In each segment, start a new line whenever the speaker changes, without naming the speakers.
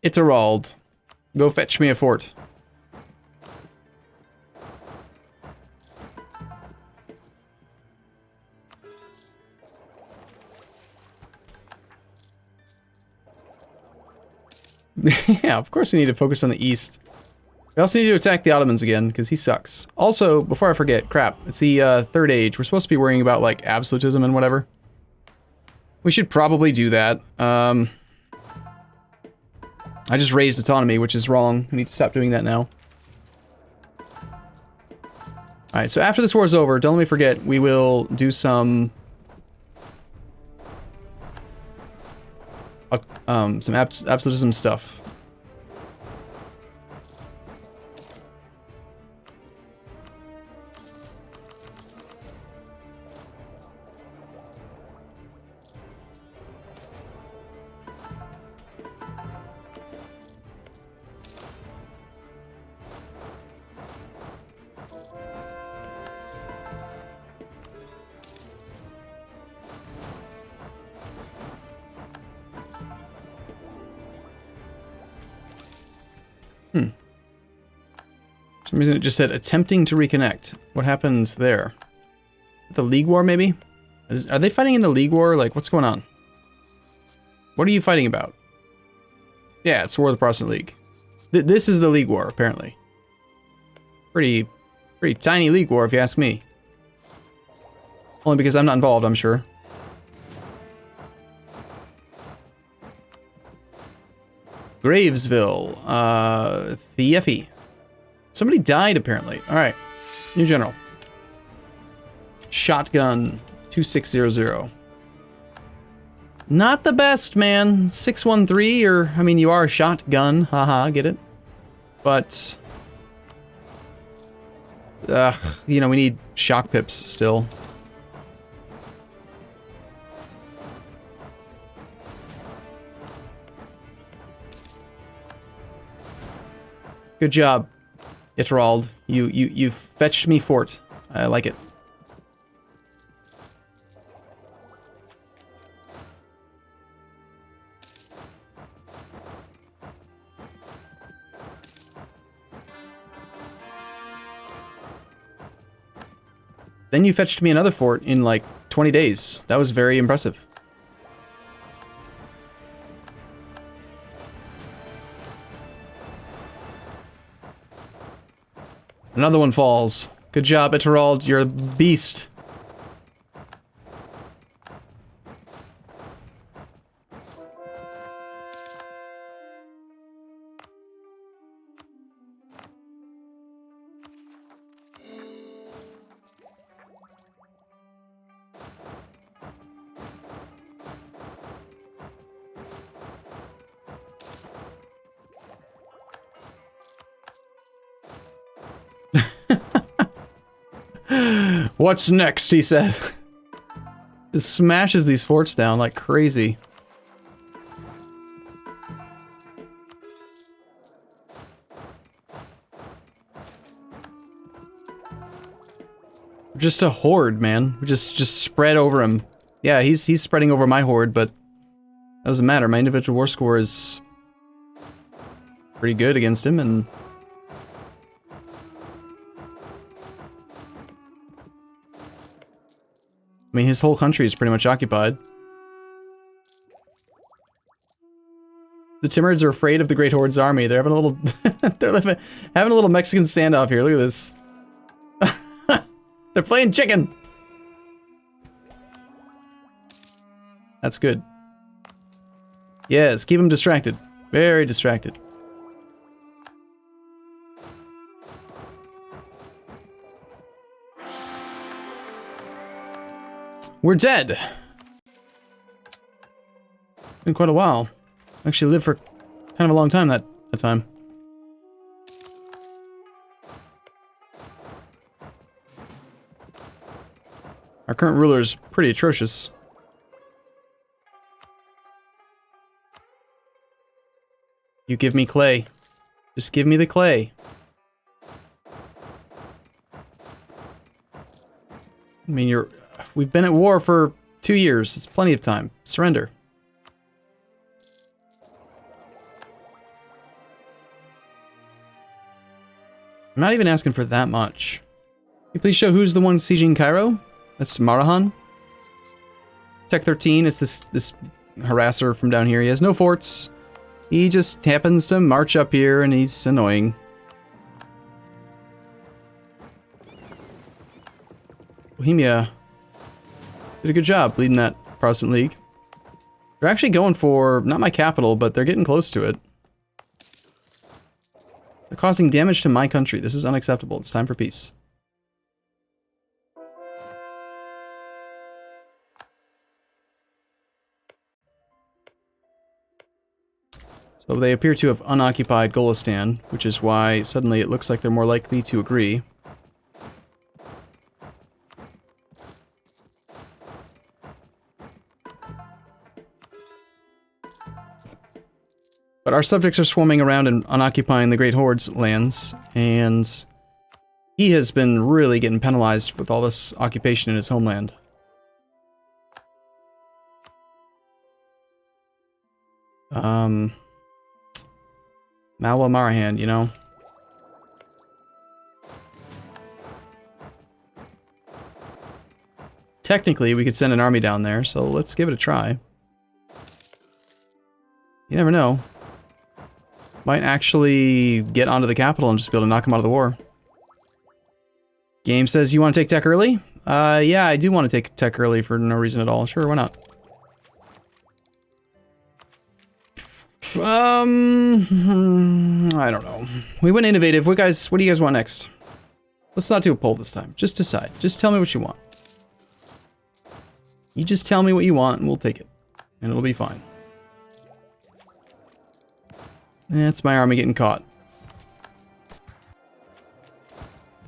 Itterald, go fetch me a fort. Yeah, of course we need to focus on the east. We also need to attack the Ottomans again, because he sucks. Also, before I forget, crap, it's the Third Age. We're supposed to be worrying about, like, absolutism and whatever. We should probably do that. I just raised autonomy, which is wrong. We need to stop doing that now. Alright, so after this war is over, don't let me forget, we will do some absolutism stuff. For some reason it just said attempting to reconnect. What happened there? The League War, maybe? Are they fighting in the League War? Like, what's going on? What are you fighting about? Yeah, it's War of the Protestant League. This is the League War, apparently. Pretty tiny League War, if you ask me. Only because I'm not involved, I'm sure. Gravesville, Thiefi. Somebody died, apparently. Alright. New general. Shotgun, 2600. Not the best, man. 613, or, I mean, you are a shotgun. Haha, get it? But... you know, we need shock pips still. Good job, Itterald. You fetched me fort. I like it. Then you fetched me another fort in like 20 days. That was very impressive. Another one falls. Good job, Itterald. You're a beast. What's next, he said. Just smashes these forts down like crazy. Just a horde, man. Just spread over him. Yeah, he's spreading over my horde, but that doesn't matter. My individual war score is pretty good against him, and I mean, his whole country is pretty much occupied. The Timurids are afraid of the Great Horde's army. They're having a little... they're having a little Mexican standoff here. Look at this. They're playing chicken! That's good. Yes, keep them distracted. Very distracted. We're dead. Been quite a while. Actually lived for kind of a long time that time. Our current ruler is pretty atrocious. You give me clay. Just give me the clay. I mean, we've been at war for 2 years. It's plenty of time. Surrender. I'm not even asking for that much. Can you please show who's the one sieging Cairo? That's Marahan. Tech 13, it's this harasser from down here. He has no forts. He just happens to march up here and he's annoying. Bohemia did a good job leading that Protestant League. They're actually going for, not my capital, but they're getting close to it. They're causing damage to my country. This is unacceptable. It's time for peace. So they appear to have unoccupied Golistan, which is why suddenly it looks like they're more likely to agree. But our subjects are swarming around and unoccupying the Great Horde's lands, and he has been really getting penalized with all this occupation in his homeland. Malwa Marahan, you know? Technically, we could send an army down there, so let's give it a try. You never know. Might actually get onto the capital and just be able to knock him out of the war. Game says you want to take tech early? Yeah, I do want to take tech early for no reason at all. Sure, why not? I don't know. We went innovative. What do you guys want next? Let's not do a poll this time. Just decide. Just tell me what you want. You just tell me what you want and we'll take it. And it'll be fine. That's my army getting caught.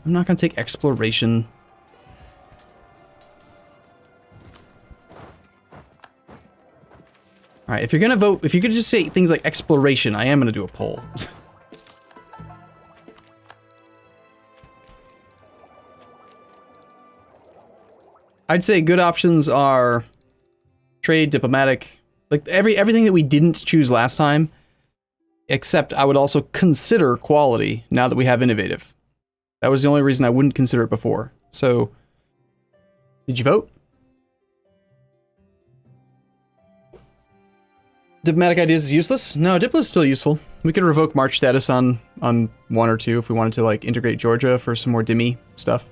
I'm not gonna take exploration. Alright, if you're gonna vote, if you could just say things like exploration, I am gonna do a poll. I'd say good options are trade, diplomatic, like everything that we didn't choose last time. Except I would also consider quality now that we have innovative. That was the only reason I wouldn't consider it before. So, did you vote? Diplomatic ideas is useless? No, Diplo is still useful. We could revoke March status on one or two if we wanted to like integrate Georgia for some more Dimmy stuff.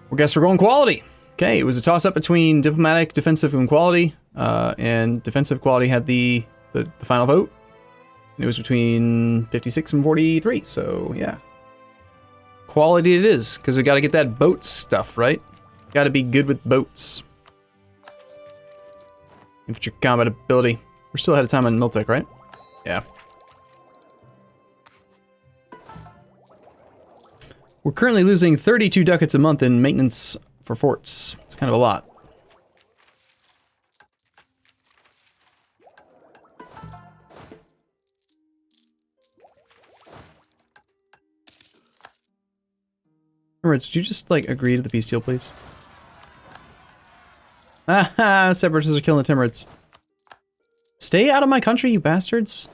Well, guess we're going quality. Okay, it was a toss-up between diplomatic, defensive, and quality. And defensive quality had the final vote. It was between 56 and 43, so yeah. Quality it is, because we got to get that boat stuff, right? Got to be good with boats. Infantry combat ability. We're still ahead of time on Miltech, right? Yeah. We're currently losing 32 ducats a month in maintenance for forts. It's kind of a lot. Emirates, did you just, like, agree to the peace deal, please? Ah, separatists are killing the Timurids. Stay out of my country, you bastards.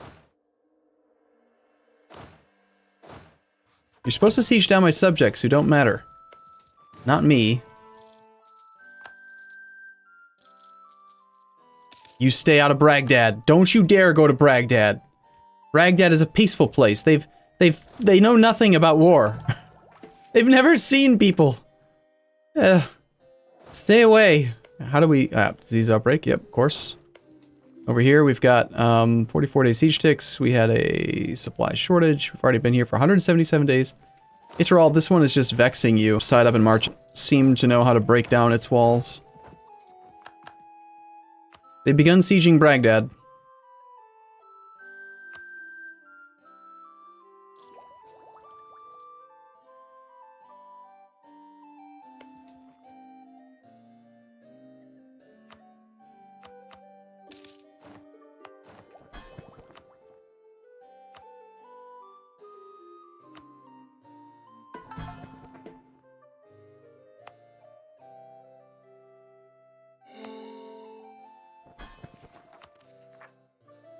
You're supposed to siege down my subjects who don't matter. Not me. You stay out of Bragdad. Don't you dare go to Bragdad. Bragdad is a peaceful place. They know nothing about war. They've never seen people. Stay away. How do we... disease outbreak. Yep, of course. Over here, we've got 44-day siege ticks. We had a supply shortage. We've already been here for 177 days. Itral, this one is just vexing you. Side up and March seem to know how to break down its walls. They've begun sieging Bragdad.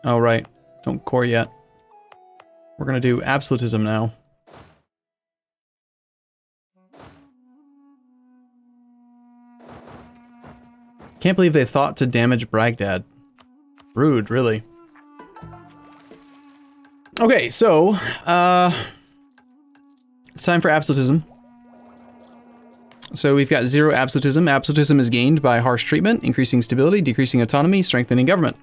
Oh, right. Don't core yet. We're gonna do absolutism now. can't believe they thought to damage Bragdad. Rude, really. Okay, so, it's time for absolutism. So we've got 0 absolutism. Absolutism is gained by harsh treatment, increasing stability, decreasing autonomy, strengthening government.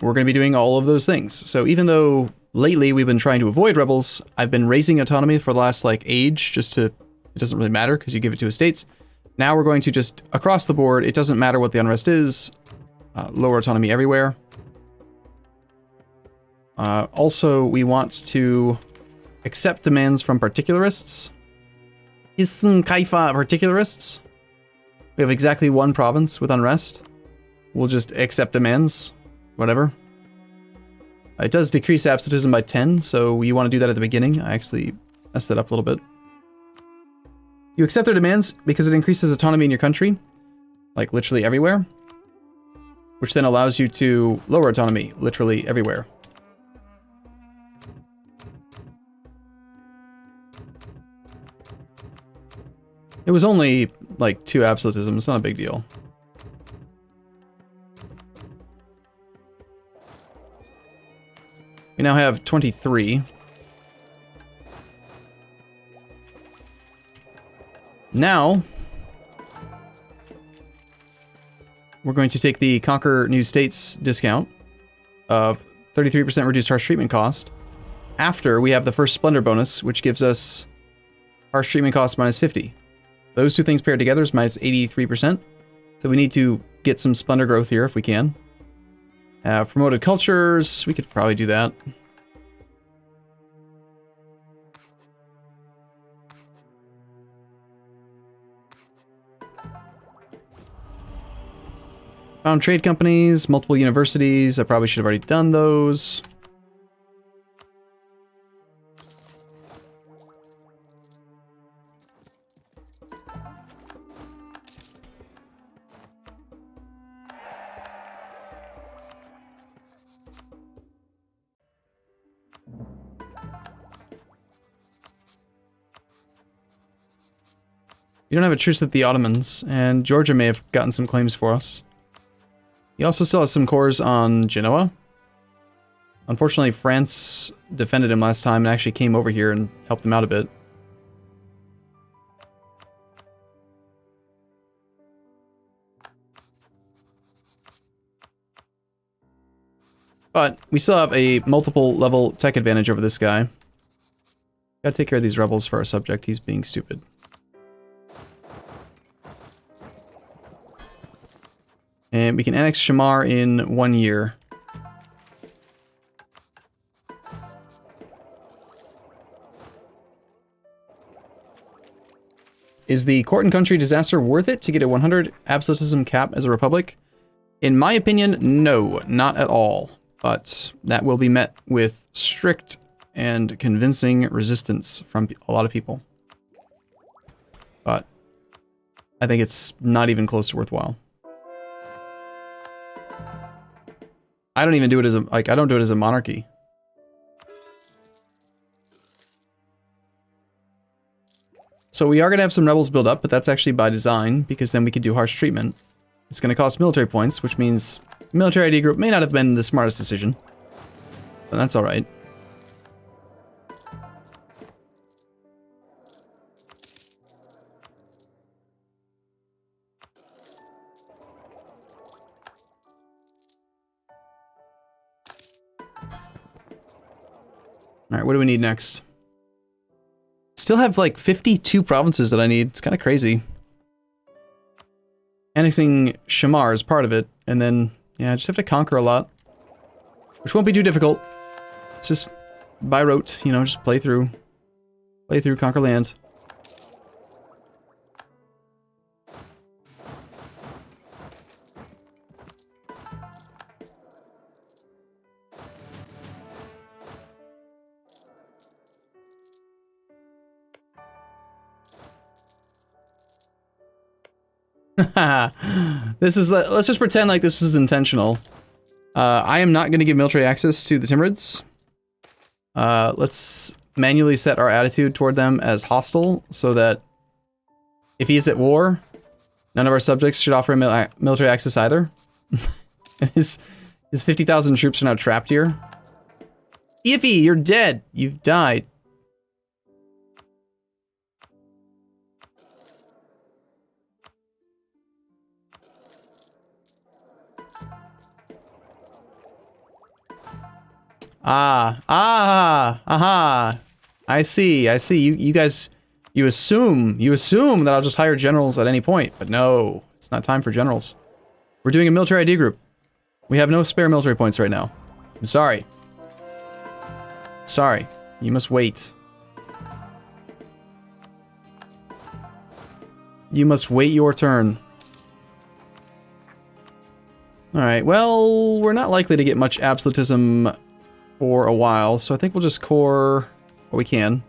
We're going to be doing all of those things. So even though lately we've been trying to avoid rebels, I've been raising autonomy for the last, like, age, just to, it doesn't really matter because you give it to estates. Now we're going to just, across the board, it doesn't matter what the unrest is, lower autonomy everywhere. Also, we want to accept demands from particularists. Hisn Kayfa particularists. We have exactly 1 province with unrest. We'll just accept demands, whatever. It does decrease absolutism by 10, so you want to do that at the beginning. I actually messed that up a little bit. You accept their demands because it increases autonomy in your country, like literally everywhere, which then allows you to lower autonomy literally everywhere. It was only like 2 absolutism, it's not a big deal. We now have 23. Now, we're going to take the Conquer New States discount of 33% reduced harsh treatment cost after we have the first Splendor bonus, which gives us harsh treatment cost minus 50. Those 2 things paired together is minus 83%. So we need to get some Splendor growth here if we can. Promoted cultures, we could probably do that. Found trade companies, multiple universities. I probably should have already done those. You don't have a truce with the Ottomans, and Georgia may have gotten some claims for us. He also still has some cores on Genoa. Unfortunately, France defended him last time and actually came over here and helped him out a bit. But we still have a multiple level tech advantage over this guy. Gotta take care of these rebels for our subject. He's being stupid. And we can annex Shamar in 1 year. Is the court and country disaster worth it to get a 100 absolutism cap as a republic? In my opinion, no, not at all. But that will be met with strict and convincing resistance from a lot of people. But I think it's not even close to worthwhile. I don't even do it as a, like, I don't do it as a monarchy. So we are going to have some rebels build up, but that's actually by design, because then we could do harsh treatment. It's going to cost military points, which means the military ID group may not have been the smartest decision. But that's alright. Alright, what do we need next? Still have like 52 provinces that I need. It's kind of crazy. Annexing Shamar is part of it, and then, yeah, I just have to conquer a lot. Which won't be too difficult. It's just by rote, you know, just play through. Play through, conquer land. This is, let's just pretend like this is intentional. I am not going to give military access to the Timurids. Let's manually set our attitude toward them as hostile, so that if he's at war, None of our subjects should offer military access either. his 50,000 troops are now trapped here. Iffy, you're dead. You've died. Aha. I see. You guys, you assume that I'll just hire generals at any point, but no, it's not time for generals. We're doing a military ID group. We have no spare military points right now. I'm sorry. Sorry. You must wait. You must wait your turn. Alright, well, we're not likely to get much absolutism for a while, so I think we'll just core what we can.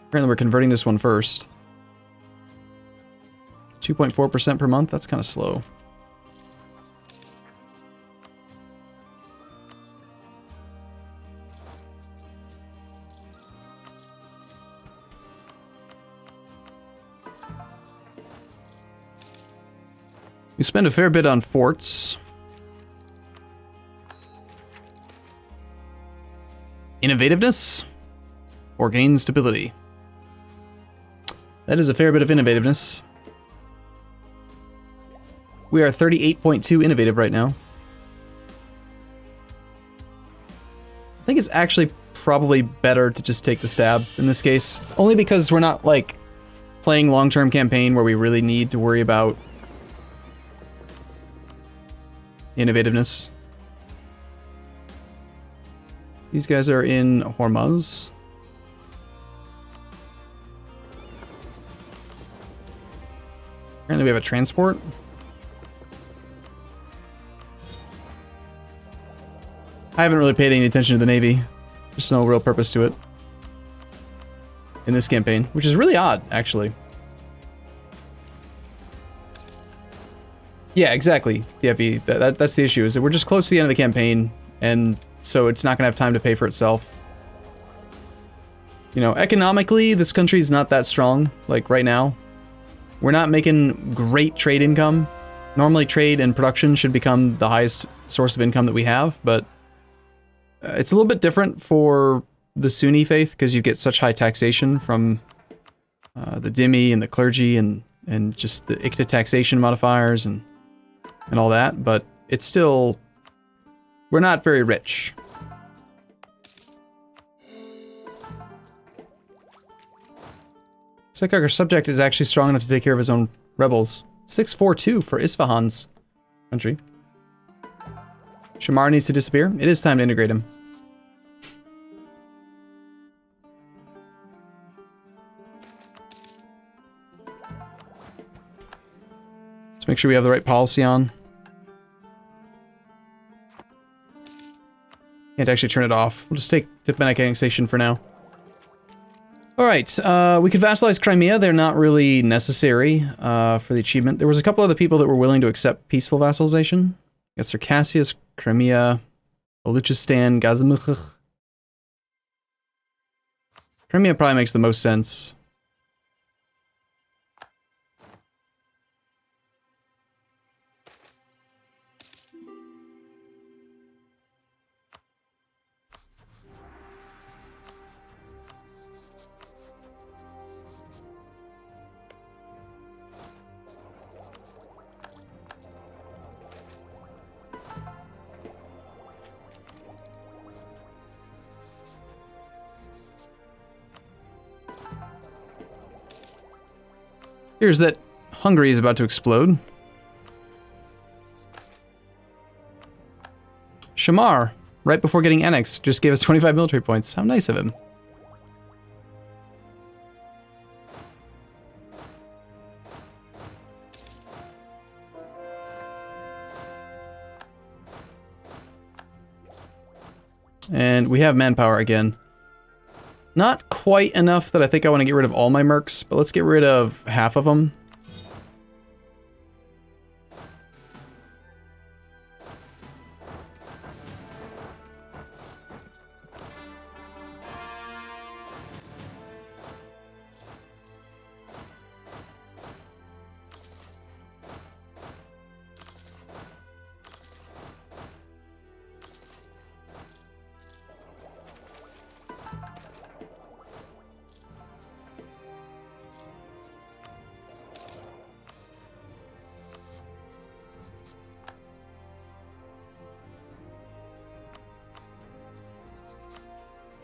Apparently we're converting this one first. 2.4% per month, that's kind of slow. We spend a fair bit on forts. Innovativeness or gain stability. That is a fair bit of innovativeness. We are 38.2 innovative right now. I think it's actually probably better to just take the stab in this case. Only because we're not, like, playing long-term campaign where we really need to worry about innovativeness. These guys are in Hormuz. Apparently we have a transport. I haven't really paid any attention to the Navy. There's no real purpose to it in this campaign, which is really odd, actually. Yeah, exactly, TFE. That's the issue, is that we're just close to the end of the campaign, and so it's not going to have time to pay for itself. You know, economically, this country's not that strong, like, right now. We're not making great trade income. Normally, trade and production should become the highest source of income that we have, but it's a little bit different for the Sunni faith, because you get such high taxation from the dhimmi and the clergy and just the ICTA taxation modifiers and all that, but it's still... we're not very rich. Looks like our subject is actually strong enough to take care of his own rebels. 642 for Isfahan's country. Shamar needs to disappear. It is time to integrate him. Let's make sure we have the right policy on. Can't actually turn it off. We'll just take diplomatic annexation for now. Alright, we could vassalize Crimea. They're not really necessary for the achievement. There was a couple other people that were willing to accept peaceful vassalization. I guess Circassius, Crimea, Baluchistan, Gazimukh. Crimea probably makes the most sense. Here's that Hungary is about to explode. Shamar, right before getting annexed, just gave us 25 military points. How nice of him. And we have manpower again. Not quite enough that I think I want to get rid of all my mercs, but let's get rid of half of them.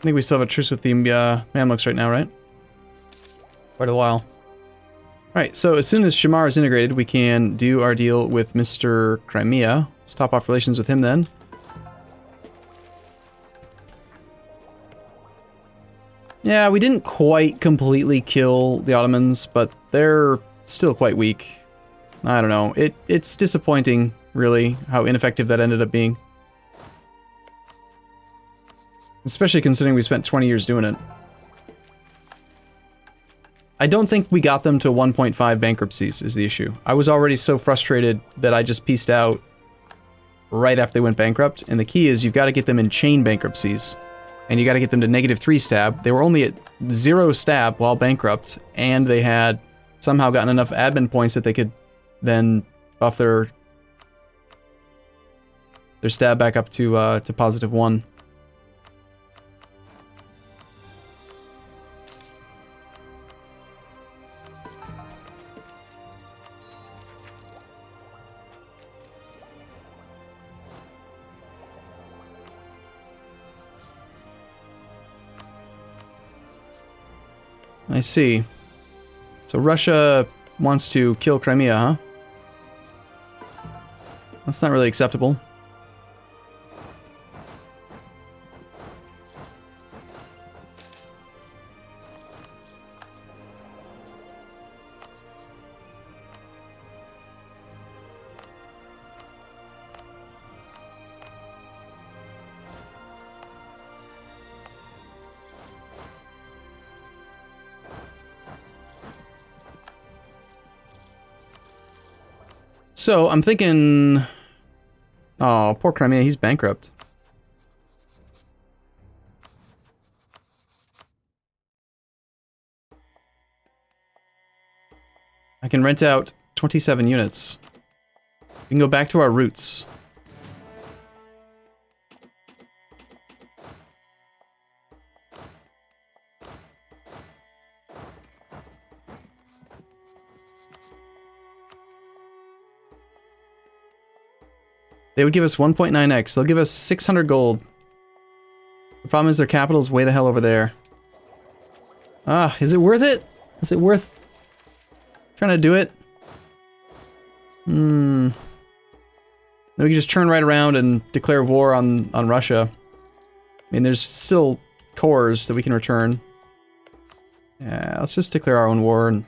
I think we still have a truce with the Mamluks right now, right? Quite a while. Alright, so as soon as Shamar is integrated, we can do our deal with Mr. Crimea. Let's top off relations with him then. Yeah, we didn't quite completely kill the Ottomans, but they're still quite weak. I don't know. It's disappointing, really, how ineffective that ended up being. Especially considering we spent 20 years doing it. I don't think we got them to 1.5 bankruptcies is the issue. I was already so frustrated that I just pieced out right after they went bankrupt. And the key is you've got to get them in chain bankruptcies. And you got to get them to -3 stab. They were only at 0 stab while bankrupt. And they had somehow gotten enough admin points that they could then buff their stab back up to +1. I see. So Russia wants to kill Crimea, huh? That's not really acceptable. So, I'm thinking... Oh, poor Crimea, he's bankrupt. I can rent out 27 units. We can go back to our roots. They would give us 1.9x. They'll give us 600 gold. The problem is their capital's way the hell over there. Ah, is it worth it? Is it worth trying to do it? Then we can just turn right around and declare war on Russia. I mean, there's still cores that we can return. Yeah, let's just declare our own war and